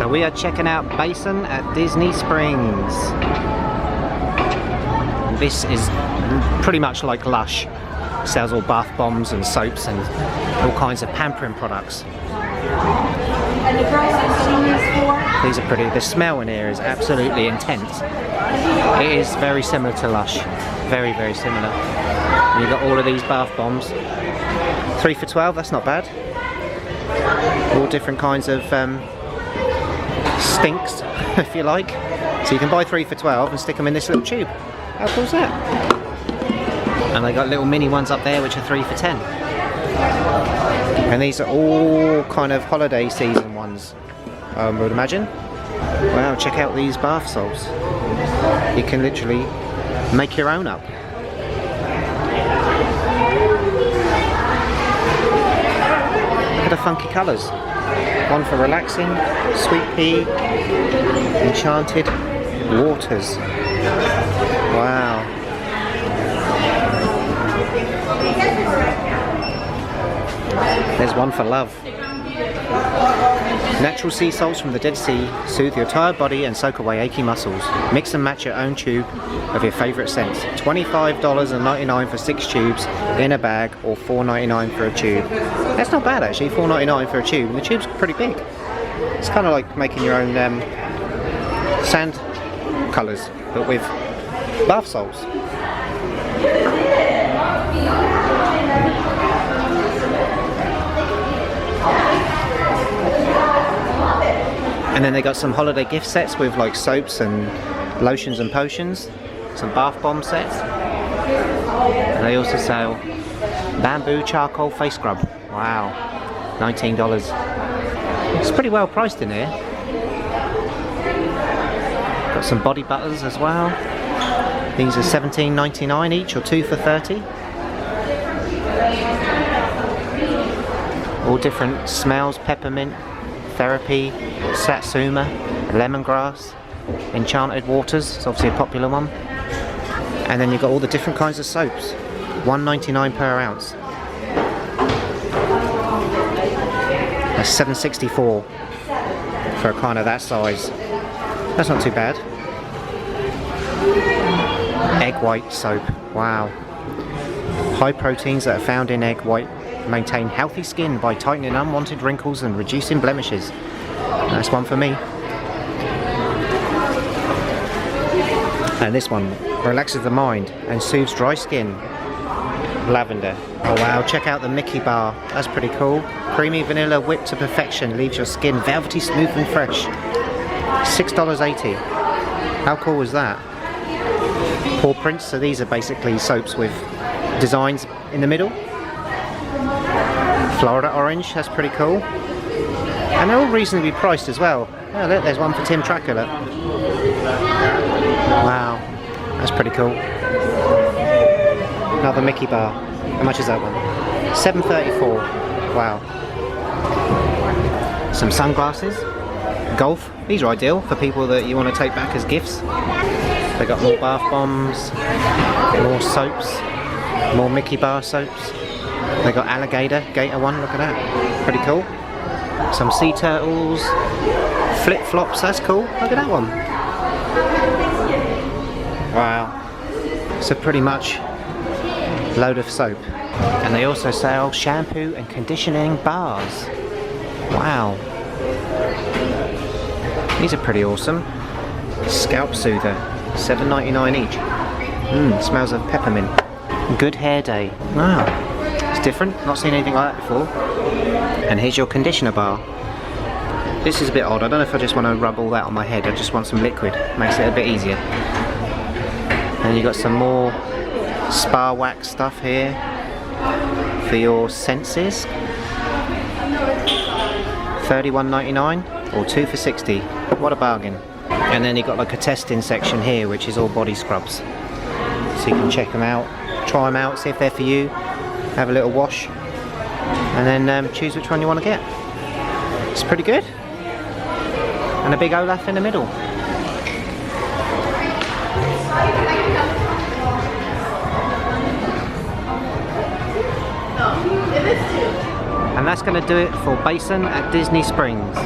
So we are checking out Basin at Disney Springs. This is pretty much like Lush. Sells all bath bombs and soaps and all kinds of pampering products. These are pretty. The smell in here is absolutely intense. It is very similar to Lush. Very, very similar. And you've got all of these bath bombs. 3 for $12, that's not bad. All different kinds of stinks, if you like. So you can buy 3 for $12 and stick them in this little tube. How cool is that? And they got little mini ones up there which are 3 for $10. And these are all kind of holiday season ones, I would imagine. Wow, check out these bath salts. You can literally make your own up. Look at the funky colours. One for relaxing, sweet pea, enchanted waters. Wow. There's one for love. Natural sea salts from the Dead Sea soothe your tired body and soak away achy muscles. Mix and match your own tube of your favourite scents. $25.99 for 6 tubes in a bag, or $4.99 for a tube. That's not bad actually, $4.99 for a tube, and the tube's pretty big. It's kind of like making your own sand colours, but with bath salts. And then they got some holiday gift sets with like soaps and lotions and potions, some bath bomb sets, and they also sell bamboo charcoal face scrub. Wow, $19. It's pretty well priced in here. Got some body butters as well. These are $17.99 each, or 2 for $30. All different smells: peppermint, therapy, satsuma, lemongrass, enchanted waters. It's obviously a popular one. And then you've got all the different kinds of soaps. $1.99 per ounce. That's $7.64 for a kind of that size. That's not too bad. Egg white soap. Wow. High proteins that are found in egg white maintain healthy skin by tightening unwanted wrinkles and reducing blemishes. That's one for me. And this one relaxes the mind and soothes dry skin. Lavender. Oh wow, check out the Mickey bar. That's pretty cool. Creamy vanilla whipped to perfection, leaves your skin velvety smooth and fresh. $6.80. How cool was that? Paw prints, so these are basically soaps with designs in the middle. Florida orange, that's pretty cool. And they're all reasonably priced as well. Oh look, there's one for Tim Tracker, look. Wow, that's pretty cool. Another Mickey bar. How much is that one? $7.34. Wow. Some sunglasses. Golf. These are ideal for people that you want to take back as gifts. They got more bath bombs, more soaps, more Mickey bar soaps. They got alligator, gator one, look at that. Pretty cool. Some sea turtles, flip flops, that's cool. Look at that one. Wow. So pretty much load of soap. And they also sell shampoo and conditioning bars. Wow. These are pretty awesome. Scalp soother, $7.99 each. Smells of peppermint. Good hair day. Wow. It's different, not seen anything like that before. And here's your conditioner bar. This is a bit odd, I don't know if I just want to rub all that on my head, I just want some liquid, makes it a bit easier. And you've got some more spa wax stuff here for your senses. $31.99 or 2 for $60. What a bargain. And then you've got like a testing section here which is all body scrubs. So you can check them out, try them out, see if they're for you, have a little wash, and then choose which one you want to get. It's pretty good. And a big Olaf in the middle. And that's going to do it for Basin at Disney Springs.